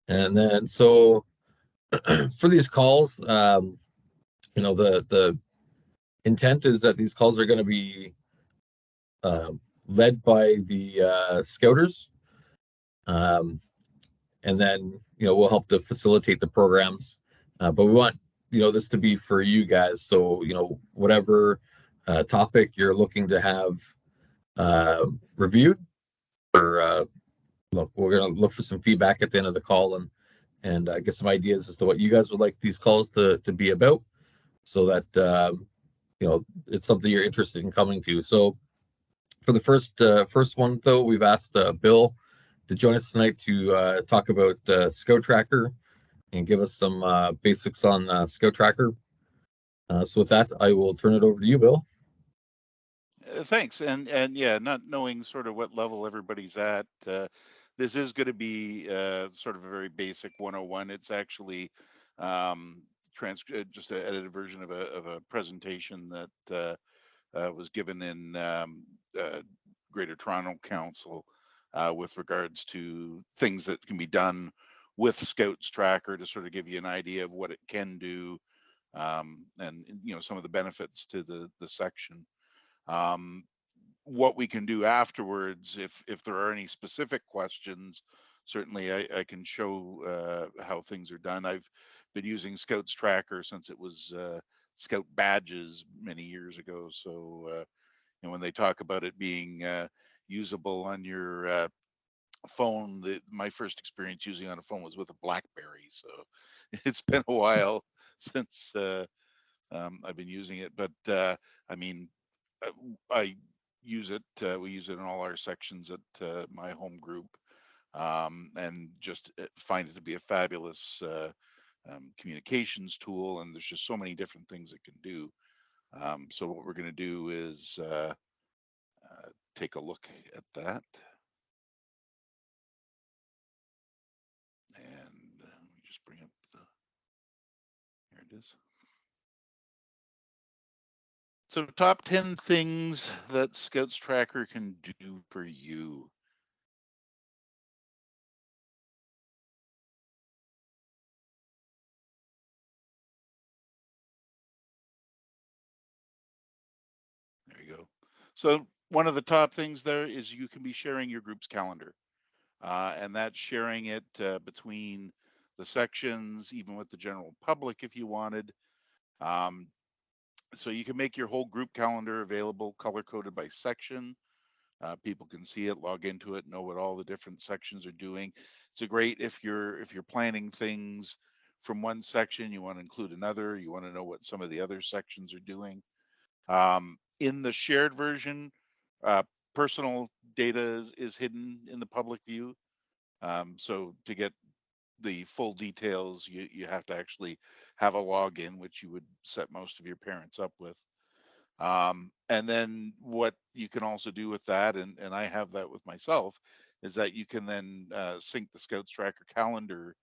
And then so for these calls, the intent is that these calls are going to be led by the scouters, um, and then we'll help to facilitate the programs. But we want this to be for you guys. So whatever topic you're looking to have reviewed, or look, we're going to look for some feedback at the end of the call and get some ideas as to what you guys would like these calls to be about, so that it's something you're interested in coming to. So for the first one, though, we've asked Bill to join us tonight to talk about ScoutTracker and give us some basics on ScoutTracker. So with that, I will turn it over to you, Bill. Thanks. And yeah, not knowing sort of what level everybody's at, this is going to be sort of a very basic 101. It's actually just an edited version of a presentation that was given in Greater Toronto Council with regards to things that can be done with ScoutsTracker, to sort of give you an idea of what it can do, and some of the benefits to the section. What we can do afterwards, if there are any specific questions, certainly I can show how things are done. I've been using ScoutsTracker since it was Scout Badges many years ago. So and when they talk about it being usable on your phone, my first experience using on a phone was with a BlackBerry. So it's been a while since I've been using it, but I mean, I use it. We use it in all our sections at my home group, and just find it to be a fabulous communications tool. And there's just so many different things it can do. So what we're going to do is take a look at that. And let me just bring up here it is. So top 10 things that ScoutsTracker can do for you. There you go. So one of the top things there is you can be sharing your group's calendar, and that's sharing it between the sections, even with the general public if you wanted. Um, so you can make your whole group calendar available, color coded by section. People can see it, log into it, know what all the different sections are doing. It's a great if you're planning things from one section, you want to include another, you want to know what some of the other sections are doing. In the shared version, uh, personal data is hidden in the public view. So to get the full details, you have to actually have a login, which you would set most of your parents up with. And then what you can also do with that, and I have that with myself, is that you can then sync the ScoutsTracker calendar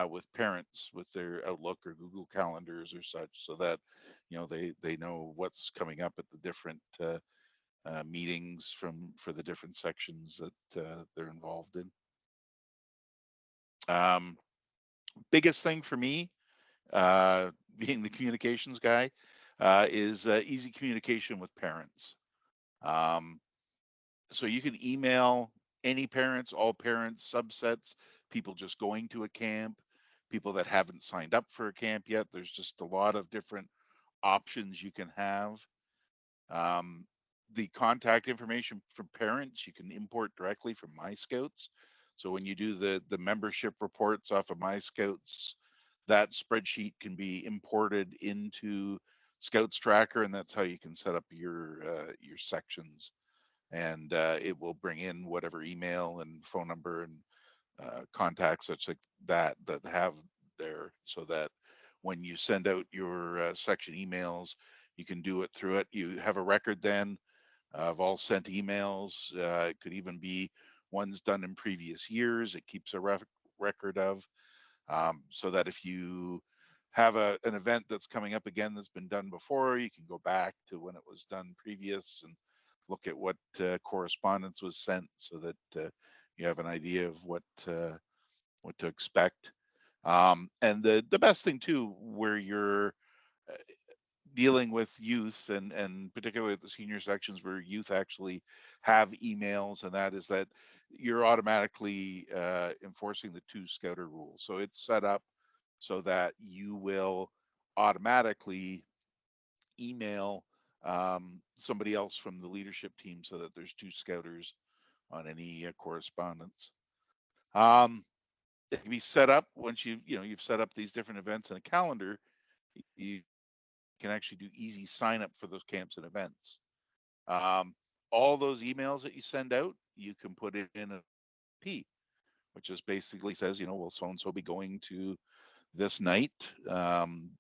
with parents with their Outlook or Google calendars or such, so that they know what's coming up at the different meetings for the different sections that they're involved in. Um, Biggest thing for me, being the communications guy, is easy communication with parents. Um, so you can email any parents, all parents, subsets, people just going to a camp, people that haven't signed up for a camp yet. There's just a lot of different options you can have. Um, the contact information for parents you can import directly from My Scouts. So when you do the membership reports off of My Scouts, that spreadsheet can be imported into ScoutsTracker, and that's how you can set up your sections. And it will bring in whatever email and phone number and contacts such like that have there, so that when you send out your section emails, you can do it through it. You have a record then of all sent emails. It could even be ones done in previous years. It keeps a record of, so that if you have an event that's coming up again that's been done before, you can go back to when it was done previous and look at what correspondence was sent, so that you have an idea of what what to expect. And the best thing too, where you're dealing with youth and particularly at the senior sections where youth actually have emails, and that is that you're automatically enforcing the 2 Scouter rules. So it's set up so that you will automatically email somebody else from the leadership team so that there's 2 Scouters on any correspondence. It can be set up once you've set up these different events in a calendar. You can actually do easy sign up for those camps and events. All those emails that you send out, you can put it in a P, which just basically says, will so and so be going to this night?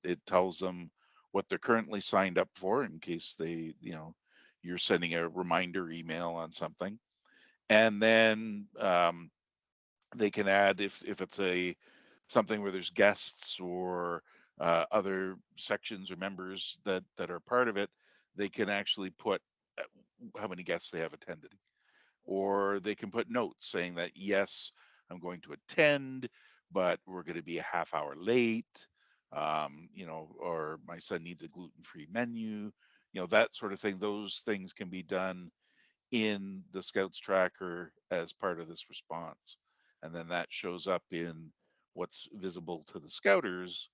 It tells them what they're currently signed up for in case you're sending a reminder email on something. And then they can add if it's something where there's guests or other sections or members that are part of it, they can actually put how many guests they have attended, or they can put notes saying that yes, I'm going to attend, but we're going to be a half hour late, or my son needs a gluten-free menu, that sort of thing. Those things can be done in the ScoutsTracker as part of this response. And then that shows up in what's visible to the Scouters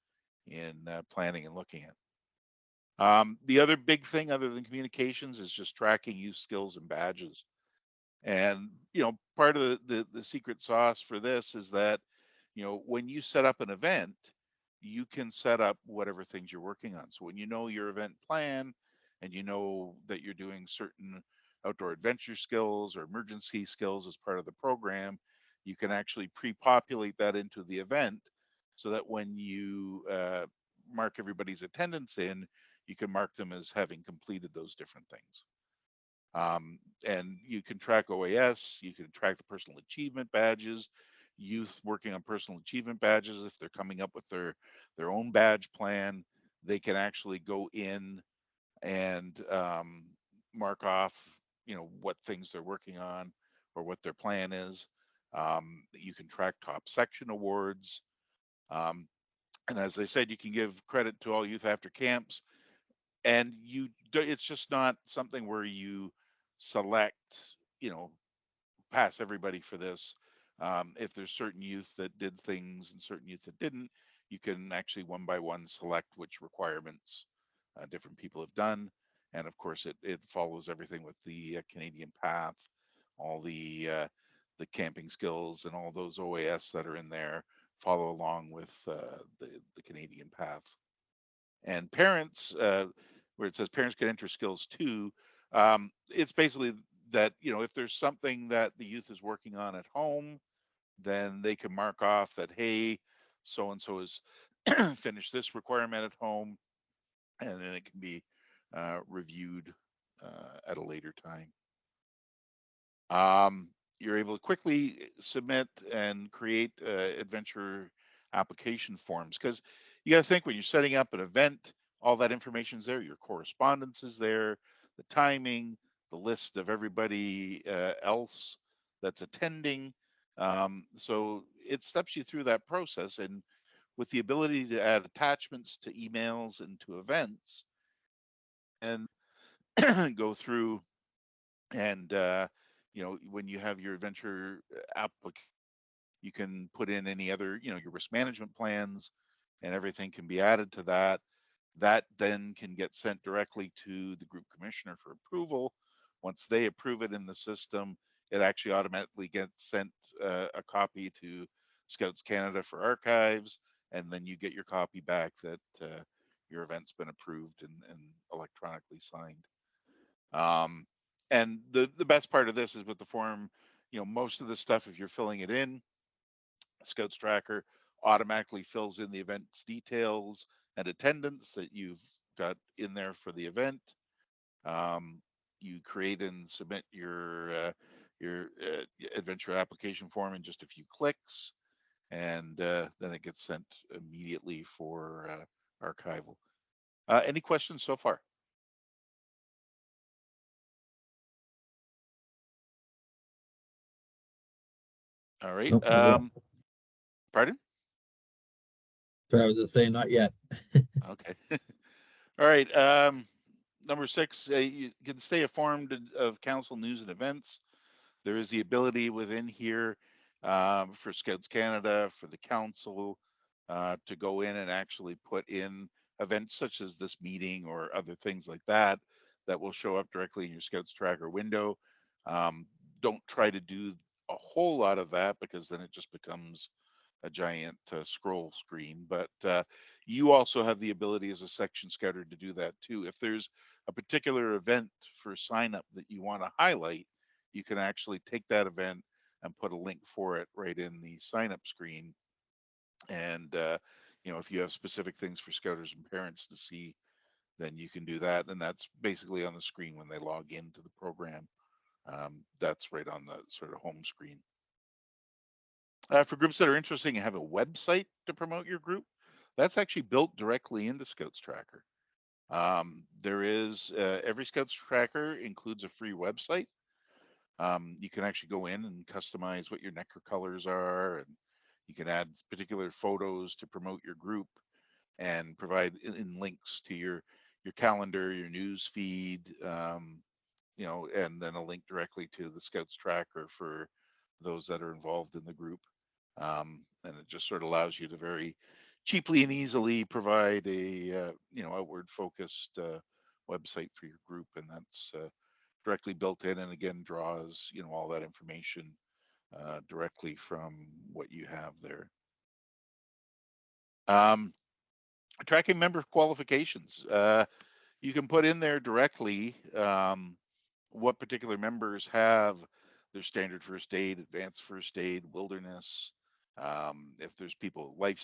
in planning and looking at. The other big thing other than communications is just tracking youth skills and badges. And, part of the secret sauce for this is that, when you set up an event, you can set up whatever things you're working on. So when you know your event plan and you know that you're doing certain outdoor adventure skills or emergency skills as part of the program, you can actually pre-populate that into the event so that when you mark everybody's attendance in, you can mark them as having completed those different things. And you can track OAS, you can track the personal achievement badges, youth working on personal achievement badges. If they're coming up with their own badge plan, they can actually go in and mark off, what things they're working on or what their plan is. You can track top section awards. Um, and as I said, you can give credit to all youth after camps, and it's just not something where you select, pass everybody for this. If there's certain youth that did things and certain youth that didn't, you can actually one by one select which requirements different people have done. And of course, it follows everything with the Canadian path, all the camping skills and all those OAS that are in there follow along with the Canadian path. And parents, where it says parents can enter skills too, it's basically that, if there's something that the youth is working on at home, then they can mark off that, hey, so and so has finished this requirement at home, and then it can be reviewed at a later time. You're able to quickly submit and create adventure application forms, because you got to think when you're setting up an event, all that information is there, your correspondence is there, the timing, the list of everybody else that's attending. So it steps you through that process, and with the ability to add attachments to emails and to events and go through and when you have your adventure application, you can put in any other, your risk management plans, and everything can be added to that. That then can get sent directly to the group commissioner for approval. Once they approve it in the system, it actually automatically gets sent a copy to Scouts Canada for archives, and then you get your copy back that your event's been approved and electronically signed. And the best part of this is with the form, most of the stuff, if you're filling it in, ScoutsTracker automatically fills in the event's details and attendance that you've got in there for the event. You create and submit your adventure application form in just a few clicks, and then it gets sent immediately for archival. Any questions so far? All right. Nope, Pardon? So I was just saying, not yet. Okay. All right. Number 6, you can stay informed of council news and events. There is the ability within here for Scouts Canada, for the council, to go in and actually put in events such as this meeting or other things like that that will show up directly in your ScoutsTracker window. Don't try to do a whole lot of that, because then it just becomes a giant scroll screen. But you also have the ability as a section scouter to do that too. If there's a particular event for sign up that you want to highlight, you can actually take that event and put a link for it right in the sign up screen. And if you have specific things for scouters and parents to see, then you can do that. And that's basically on the screen when they log into the program. That's right on the sort of home screen. For groups that are interested and have a website to promote your group, that's actually built directly into ScoutsTracker. There is every ScoutsTracker includes a free website. You can actually go in and customize what your necker colors are, and you can add particular photos to promote your group, and provide in links to your calendar, your news feed, and then a link directly to the ScoutsTracker for those that are involved in the group. And it just sort of allows you to very cheaply and easily provide a outward focused website for your group, and that's directly built in, and again draws all that information directly from what you have there. Tracking member qualifications. You can put in there directly what particular members have their standard first aid, advanced first aid, wilderness. If there's people life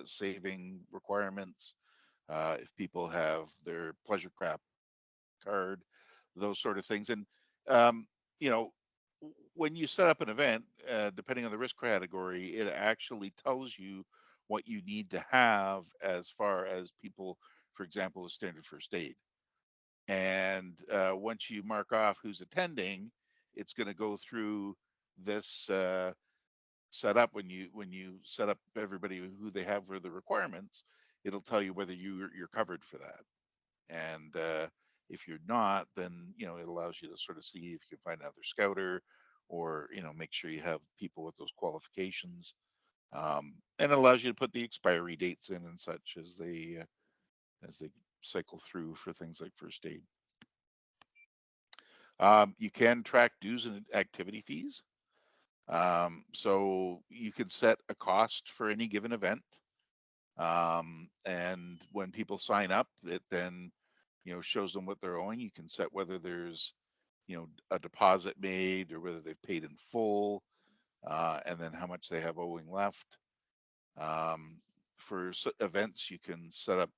saving requirements, if people have their pleasure craft card, those sort of things. And you know, when you set up an event, depending on the risk category, it actually tells you what you need to have as far as people, for example, with standard first aid. And once you mark off who's attending, it's going to go through this setup. When you set up everybody who they have for the requirements, it'll tell you whether you're covered for that. And if you're not, then it allows you to sort of see if you can find another scouter, or make sure you have people with those qualifications. And it allows you to put the expiry dates in and such as they cycle through for things like first aid. You can track dues and activity fees. So you can set a cost for any given event. And when people sign up, it then shows them what they're owing. You can set whether there's a deposit made, or whether they've paid in full, and then how much they have owing left. For events, you can set up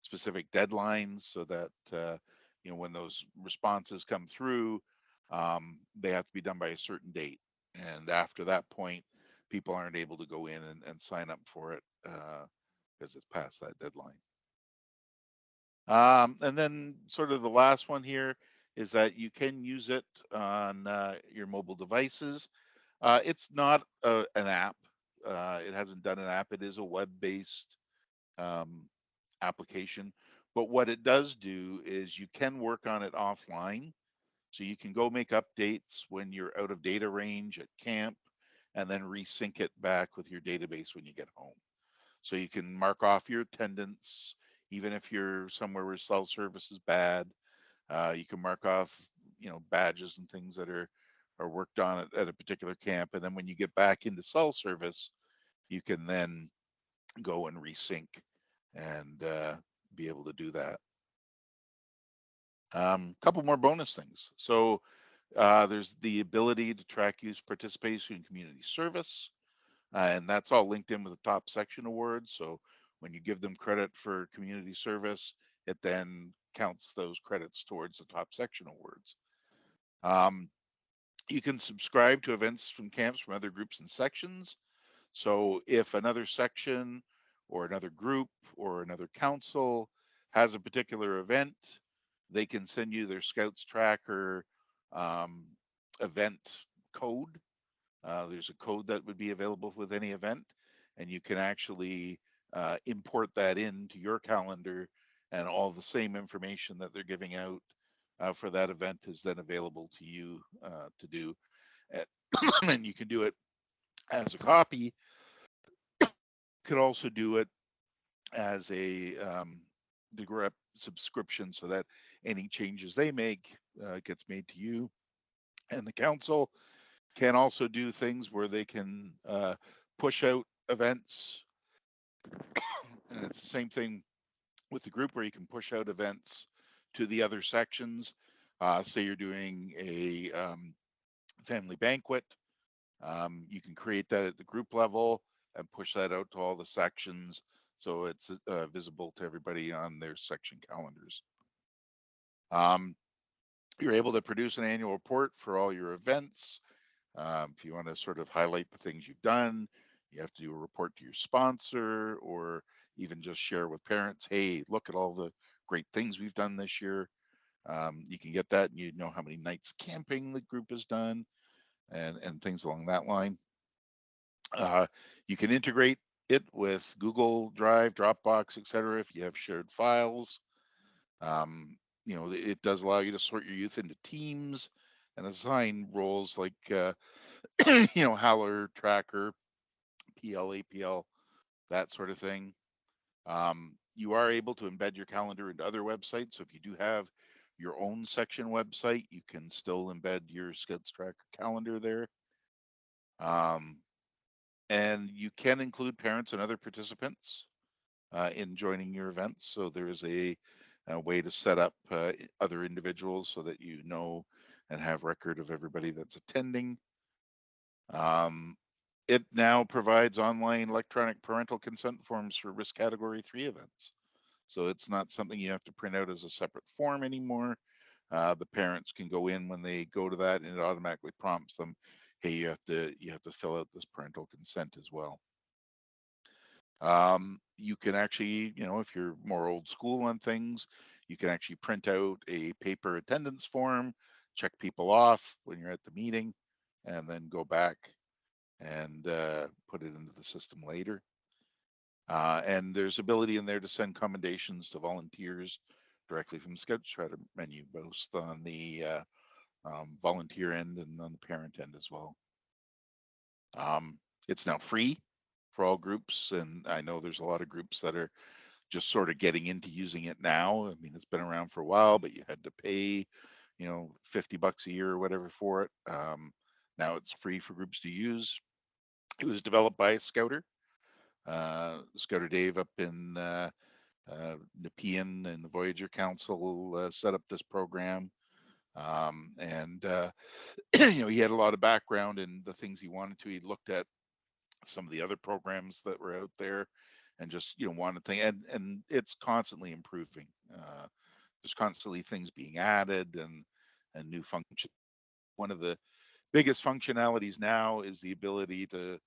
specific deadlines so that when those responses come through, they have to be done by a certain date. And after that point, people aren't able to go in and sign up for it because it's past that deadline. And then sort of the last one here is that you can use it on your mobile devices. It's not an app. It hasn't done an app. It is a web-based application. But what it does do is you can work on it offline. So you can go make updates when you're out of data range at camp, and then resync it back with your database when you get home. So you can mark off your attendance, even if you're somewhere where cell service is bad. You can mark off, badges and things that are worked on at a particular camp. And then when you get back into cell service, you can then go and resync and be able to do that. Couple more bonus things. So there's the ability to track youth participation in community service. And that's all linked in with the top section awards. So when you give them credit for community service, it then counts those credits towards the top section awards. You can subscribe to events from camps from other groups and sections. So if another section or another group or another council has a particular event, they can send you their ScoutsTracker event code. There's a code that would be available with any event. and you can actually import that into your calendar, and all the same information that they're giving out for that event is then available to you to do. And you can do it as a copy. You could also do it as a direct subscription, so that any changes they make gets made to you. And the council can also do things where they can push out events. And it's the same thing with the group, where you can push out events to the other sections. Say you're doing a family banquet, you can create that at the group level and push that out to all the sections, so it's visible to everybody on their section calendars. You're able to produce an annual report for all your events. If you want to sort of highlight the things you've done, you have to do a report to your sponsor, or even just share with parents, hey, look at all the great things we've done this year. You can get that, and you know how many nights camping the group has done, and things along that line. You can integrate it with Google Drive, Dropbox, etc. if you have shared files. You know, it does allow you to sort your youth into teams and assign roles like, you know, Howler, Tracker, PL, APL, that sort of thing. You are able to embed your calendar into other websites. So if you do have your own section website, you can still embed your ScoutsTracker calendar there. And you can include parents and other participants in joining your events. So there is a way to set up other individuals so that you know and have record of everybody that's attending. It now provides online electronic parental consent forms for risk category 3 events. So it's not something you have to print out as a separate form anymore. The parents can go in when they go to that, and it automatically prompts them, hey, you have to fill out this parental consent as well. You can actually, you know, if you're more old school on things, you can actually print out a paper attendance form, check people off when you're at the meeting, and then go back and put it into the system later. And there's ability in there to send commendations to volunteers directly from the ScoutsTracker menu, both on the volunteer end and on the parent end as well. It's now free for all groups, and I know there's a lot of groups that are just sort of getting into using it now. I mean, it's been around for a while, but you had to pay, you know, $50 a year or whatever for it. Now it's free for groups to use. It was developed by a Scouter, Scouter Dave up in Nepean, and the Voyager Council set up this program. And you know, he had a lot of background in the things he wanted to. He looked at some of the other programs that were out there, and just, you know, wanted to, and it's constantly improving. There's constantly things being added and new function. One of the biggest functionalities now is the ability to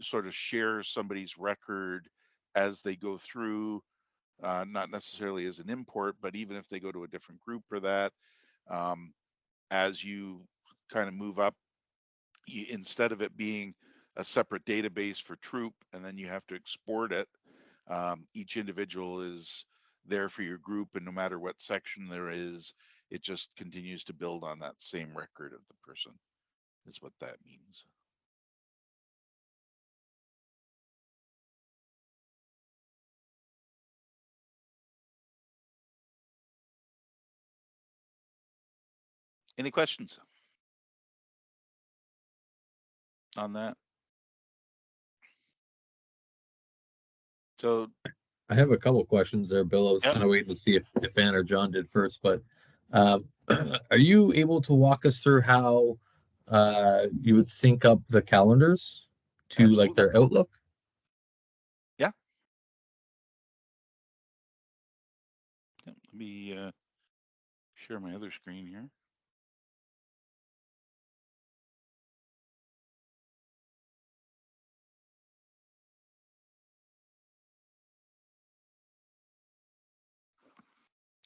sort of share somebody's record as they go through, not necessarily as an import, but even if they go to a different group or that, as you kind of move up, instead of it being a separate database for troop and then you have to export it, each individual is there for your group, and no matter what section there is, it just continues to build on that same record of the person, is what that means. Any questions on that? So I have a couple questions there, Bill. I was yep. kind of waiting to see if Ann or John did first, but are you able to walk us through how you would sync up the calendars to Absolutely. like their Outlook? Yeah. Let me share my other screen here.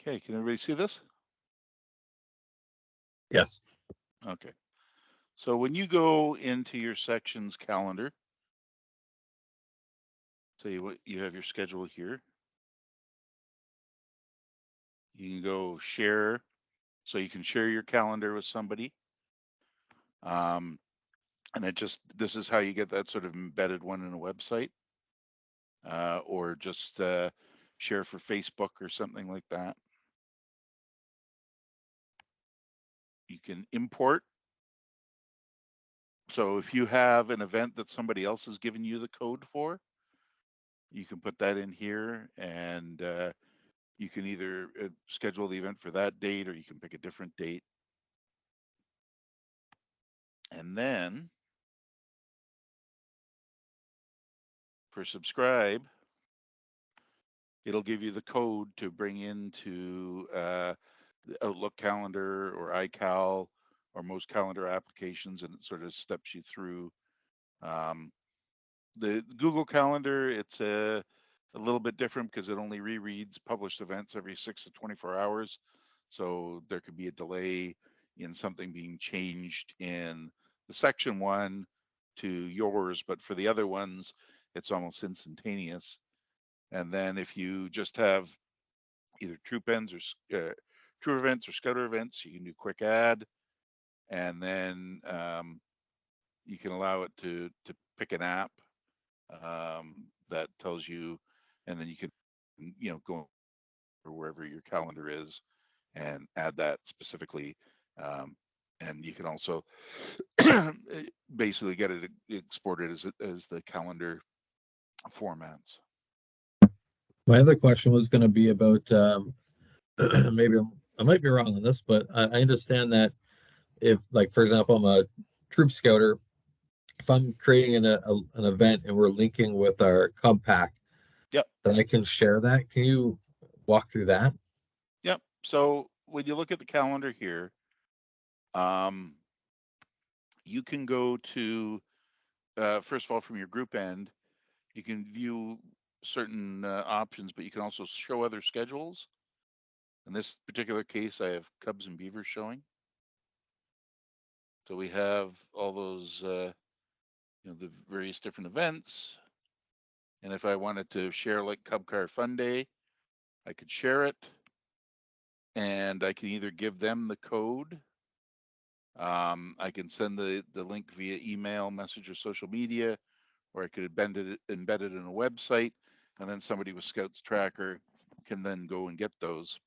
Okay, can everybody see this? Yes. Okay. So when you go into your section's calendar, tell you what, you have your schedule here. You can go share, so you can share your calendar with somebody. And this is how you get that sort of embedded one in a website, or just share for Facebook or something like that. You can import. So if you have an event that somebody else has given you the code for, you can put that in here, and you can either schedule the event for that date, or you can pick a different date. And then for subscribe, it'll give you the code to bring into the Outlook calendar or iCal or most calendar applications, and it sort of steps you through. The Google Calendar, it's a little bit different because it only rereads published events every 6 to 24 hours. So there could be a delay in something being changed in the section one to yours, but for the other ones, it's almost instantaneous. And then if you just have either troop ends or troop events or scouter events, you can do quick add, and then you can allow it to pick an app that tells you, and then you can go wherever your calendar is and add that specifically. And you can also basically get it exported as the calendar formats. My other question was going to be about maybe I might be wrong on this, but I understand that if, like, for example, I'm a troop scouter, if I'm creating an event and we're linking with our Cub Pack, Yep. then I can share that. Can you walk through that? Yep. So when you look at the calendar here, you can go to, first of all, from your group end, you can view certain options, but you can also show other schedules. In this particular case, I have Cubs and Beavers showing. So we have all those, the various different events. And if I wanted to share like Cub Car Fun Day, I could share it. And I can either give them the code. I can send the link via email, message, or social media, or I could embed it in a website, and then somebody with ScoutsTracker can then go and get those.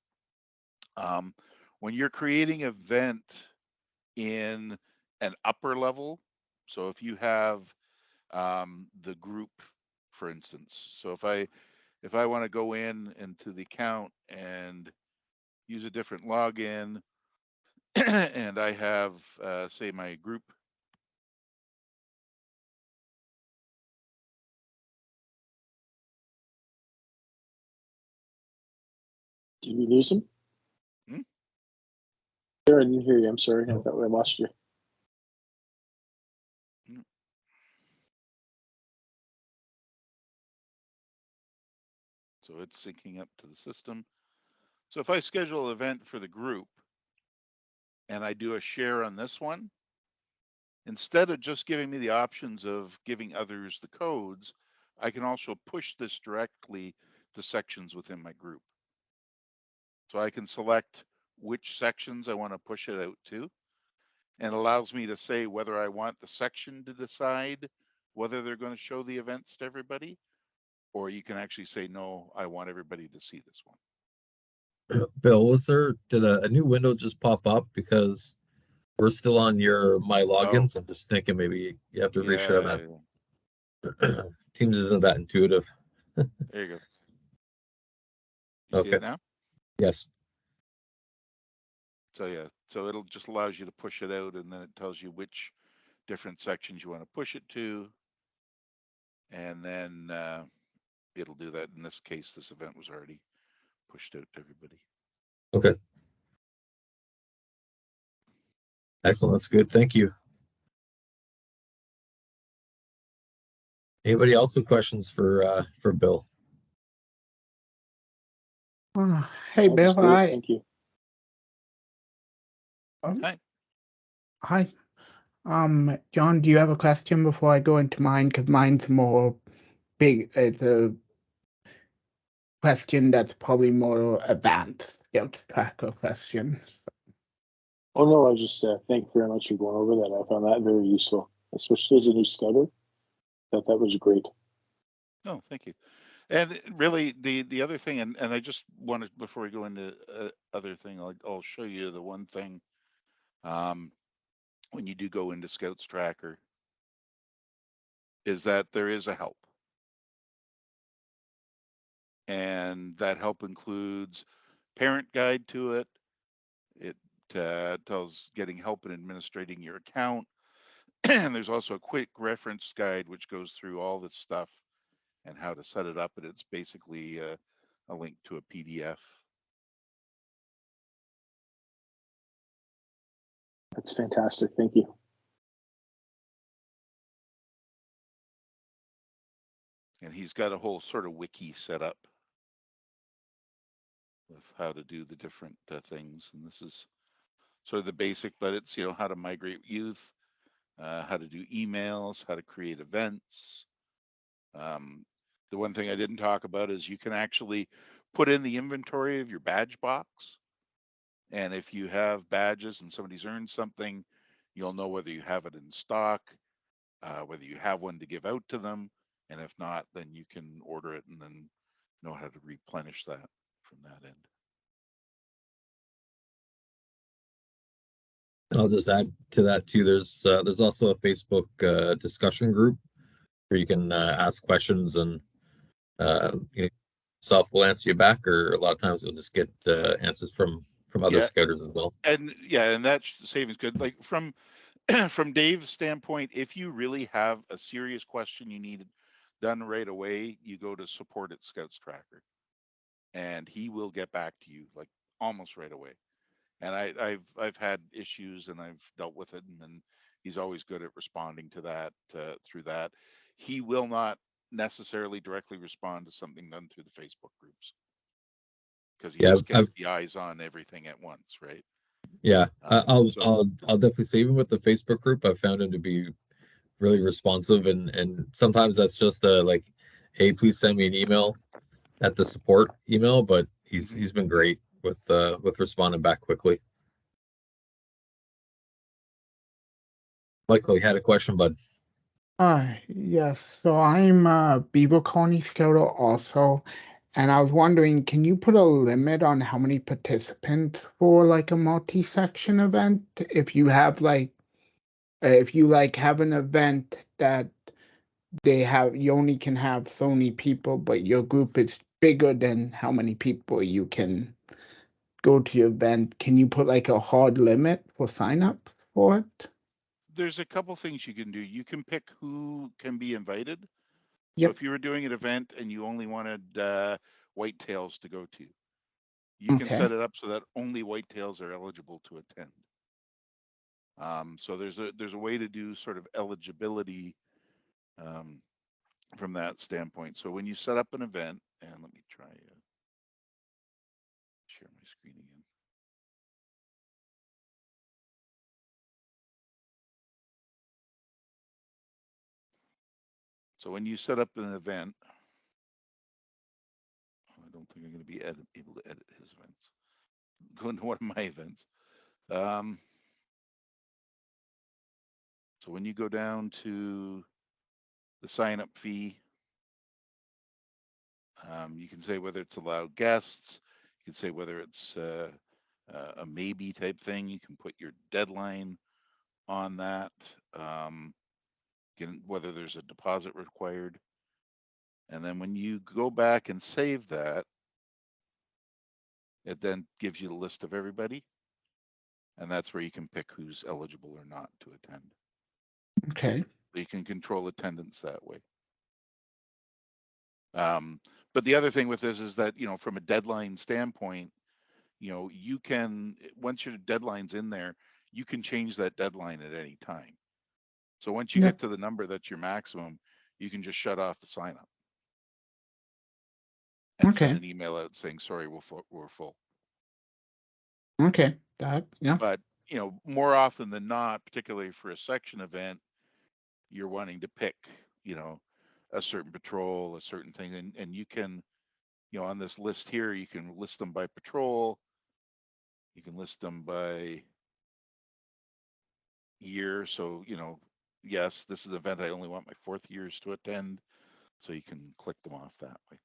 When you're creating an event in an upper level, so if you have the group, for instance, so if I want to go into the account and use a different login, and I have say my group. Did we lose him? Hmm? I didn't hear you. I'm sorry. I thought we lost you. So it's syncing up to the system. So if I schedule an event for the group and I do a share on this one, instead of just giving me the options of giving others the codes, I can also push this directly to sections within my group. So I can select which sections I want to push it out to, and allows me to say whether I want the section to decide whether they're going to show the events to everybody, or you can actually say, no, I want everybody to see this one. Bill, did a new window just pop up because we're still on your my logins? I'm just thinking maybe you have to reshare that. Teams isn't that intuitive. There you go. You see it now? Yes. So yeah, so it'll just allows you to push it out, and then it tells you which different sections you want to push it to, and then it'll do that. In this case, this event was already pushed out to everybody. Okay. Excellent. That's good. Thank you. Anybody else with questions for Bill? Hey, Bill. Hi. Thank you. Hi. Hi. John, do you have a question before I go into mine? Because mine's more it's a question that's probably more advanced ScoutsTracker questions. Oh no, I just thank you very much for going over that. I found that very useful, especially as a new scouter. That was great. No, thank you. And really, the other thing, and I just wanted, before we go into other thing, I'll show you the one thing. When you do go into ScoutsTracker, is that there is a help. And that help includes parent guide to it. It tells getting help in administrating your account. And there's also a quick reference guide, which goes through all this stuff and how to set it up. And it's basically a link to a PDF. That's fantastic. Thank you. And he's got a whole sort of wiki set up with how to do the different things. And this is sort of the basic, but it's, how to migrate youth, how to do emails, how to create events. The one thing I didn't talk about is you can actually put in the inventory of your badge box. And if you have badges and somebody's earned something, you'll know whether you have it in stock, whether you have one to give out to them. And if not, then you can order it and then know how to replenish that from that end. And I'll just add to that too. There's also a Facebook discussion group where you can ask questions, and self will answer you back, or a lot of times you'll just get answers from other scouters as well. And that savings good. Like from from Dave's standpoint, if you really have a serious question you need done right away, you go to support at ScoutsTracker, and he will get back to you like almost right away. And I've had issues and I've dealt with it, and then he's always good at responding to that through that. He will not necessarily directly respond to something done through the Facebook groups because he just gets the eyes on everything at once, right? Yeah, I'll definitely save him with the Facebook group. I've found him to be really responsive, and sometimes that's just like, hey, please send me an email at the support email. But he's been great with responding back quickly. Michael, you had a question, bud. Yes. So I'm a Beaver Colony Scouter also, and I was wondering, can you put a limit on how many participants for like a multi-section event? If you have if you have an event that you only can have so many people, but your group is bigger than how many people you can go to your event, can you put like a hard limit for sign up for it? There's a couple things you can do. You can pick who can be invited. Yep. So if you were doing an event and you only wanted whitetails to go to, you can set it up so that only whitetails are eligible to attend. So there's a way to do sort of eligibility from that standpoint. So when you set up an event, and let me try share my screen again. So when you set up an event, I don't think I'm going to be able to edit his events. Go into one of my events. So when you go down to the sign up fee, you can say whether it's allowed guests. You can say whether it's a maybe type thing. You can put your deadline on that. Whether there's a deposit required. And then when you go back and save that, it then gives you the list of everybody. And that's where you can pick who's eligible or not to attend. Okay. So you can control attendance that way. But the other thing with this is that, from a deadline standpoint, you can, once your deadline's in there, you can change that deadline at any time. So once you get to the number that's your maximum, you can just shut off the sign up. And send an email out saying, sorry, we're full. Okay. But, more often than not, particularly for a section event, you're wanting to pick, a certain patrol, a certain thing, and you can, you know, on this list here, you can list them by patrol, you can list them by year. So, you know, yes, this is an event I only want my 4th years to attend, so you can click them off that way.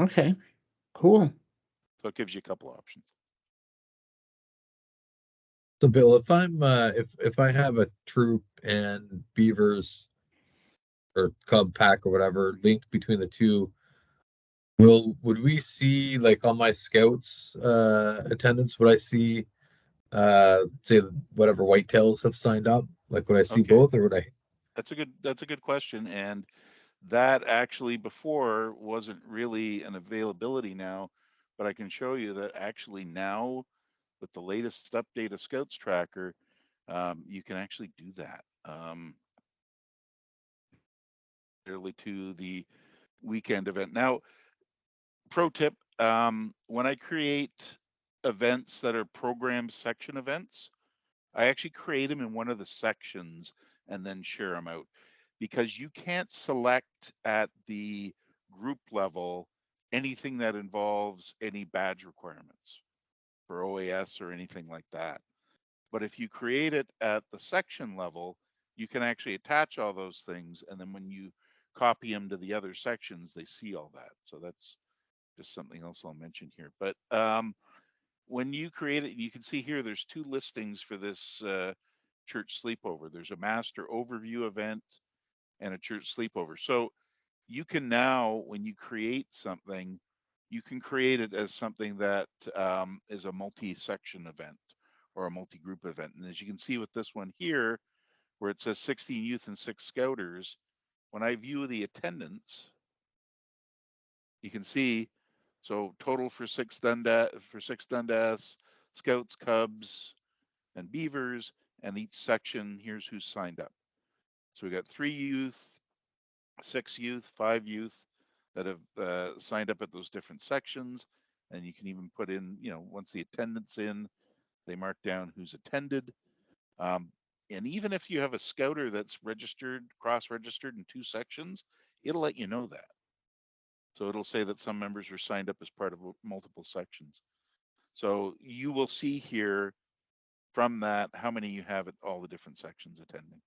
Okay, cool. So it gives you a couple options. So Bill, if I'm if I have a troop and beavers or cub pack or whatever linked between the two, would we see, like, on my scouts attendance, would I see say whatever whitetails have signed up? Like, would I see Okay, both, or would I? that's a good question, and that actually before wasn't really an availability now, but I can show you that actually now with the latest update of ScoutsTracker, you can actually do that. Early to the weekend event. Now, pro tip, when I create events that are program section events, I actually create them in one of the sections and then share them out, because you can't select at the group level anything that involves any badge requirements for OAS or anything like that. But if you create it at the section level, you can actually attach all those things, and then when you copy them to the other sections, they see all that. So that's just something else I'll mention here. But when you create it, you can see here there's 2 listings for this church sleepover. There's a master overview event and a church sleepover. So you can now, when you create something, you can create it as something that is a multi-section event or a multi-group event. And as you can see with this one here, where it says 16 youth and 6 scouters, when I view the attendance, you can see, so total for 6 Dundas, Scouts, Cubs, and Beavers, and each section, here's who's signed up. So we got 3 youth, 6 youth, 5 youth that have signed up at those different sections. And you can even put in, you know, once the attendance in, they mark down who's attended. And even if you have a scouter that's registered, cross-registered in 2 sections, it'll let you know that. So it'll say that some members were signed up as part of multiple sections. So you will see here from that how many you have at all the different sections attending.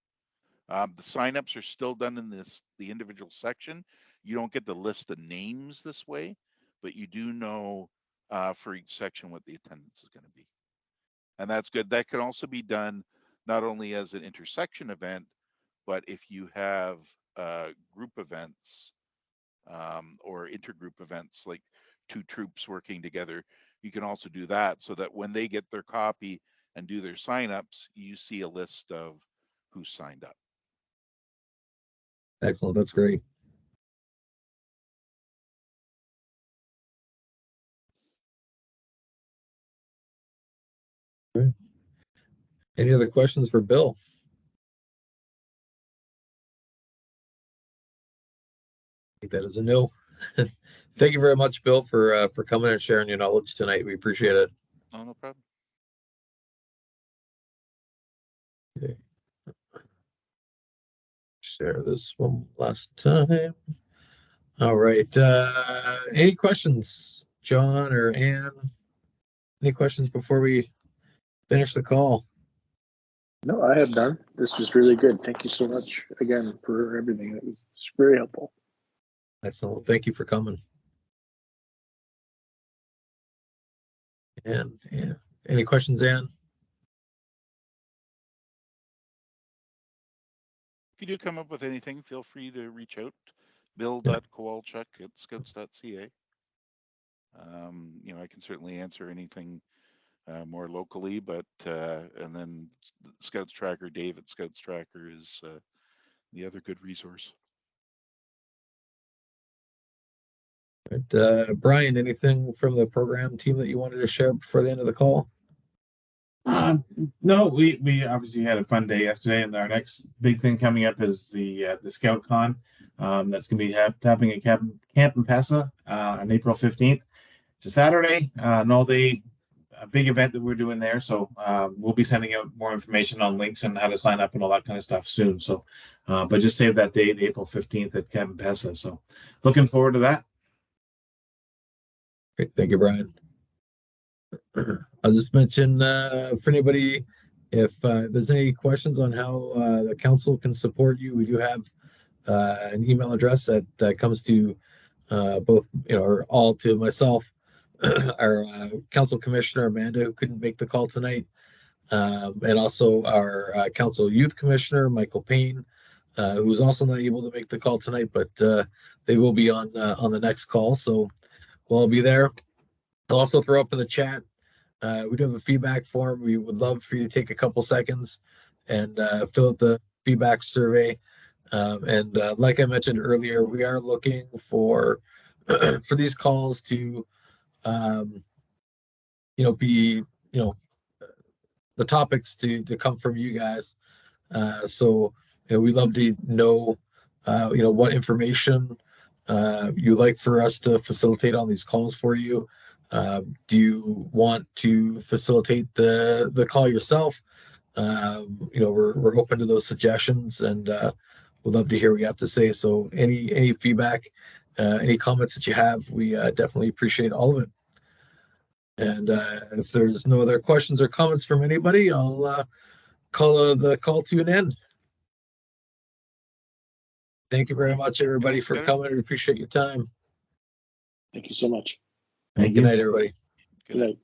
The signups are still done in the individual section. You don't get to list the names this way, but you do know for each section what the attendance is going to be. And that's good. That can also be done not only as an intersection event, but if you have group events or intergroup events, like 2 troops working together, you can also do that so that when they get their copy and do their signups, you see a list of who signed up. Excellent, that's great. Right. Any other questions for Bill? I think that is a no. Thank you very much, Bill, for coming and sharing your knowledge tonight. We appreciate it. Oh, no problem. Okay. Share this one last time. All right. Any questions, John or Ann? Any questions before we finish the call? No, I have none. This was really good. Thank you so much again for everything. It was very helpful. Excellent. Thank you for coming. And any questions, Ann? If you do come up with anything, feel free to reach out. bill.kowalchyk@scouts.ca. You know, I can certainly answer anything more locally, but and then ScoutsTracker, Dave at ScoutsTracker is the other good resource. Right. Brian, anything from the program team that you wanted to share before the end of the call? No, we obviously had a fun day yesterday, and our next big thing coming up is the Scout Con. That's going to be happening at Camp Impasa on April 15th. It's a Saturday, an all-day a big event that we're doing there. So we'll be sending out more information on links and how to sign up and all that kind of stuff soon. So, but just save that date, April 15th at Campesa. So looking forward to that. Great. Thank you, Brian. I'll just mention for anybody, if there's any questions on how the council can support you, we do have an email address that comes to both, or all to myself, our council commissioner, Amanda, who couldn't make the call tonight, and also our council youth commissioner, Michael Payne, who was also not able to make the call tonight, but they will be on the next call. So we'll all be there. I'll also throw up in the chat. We do have a feedback form. We would love for you to take a couple seconds and fill out the feedback survey. And like I mentioned earlier, we are looking for for these calls to be the topics to come from you guys. So we love to know what information you like for us to facilitate on these calls for you. Do you want to facilitate the call yourself? We're open to those suggestions, and we'd love to hear what you have to say. So any feedback, any comments that you have, we definitely appreciate all of it. And if there's no other questions or comments from anybody, I'll call the call to an end. Thank you very much, everybody, for coming. We appreciate your time. Thank you so much. Thank Good you. night, everybody. Good night.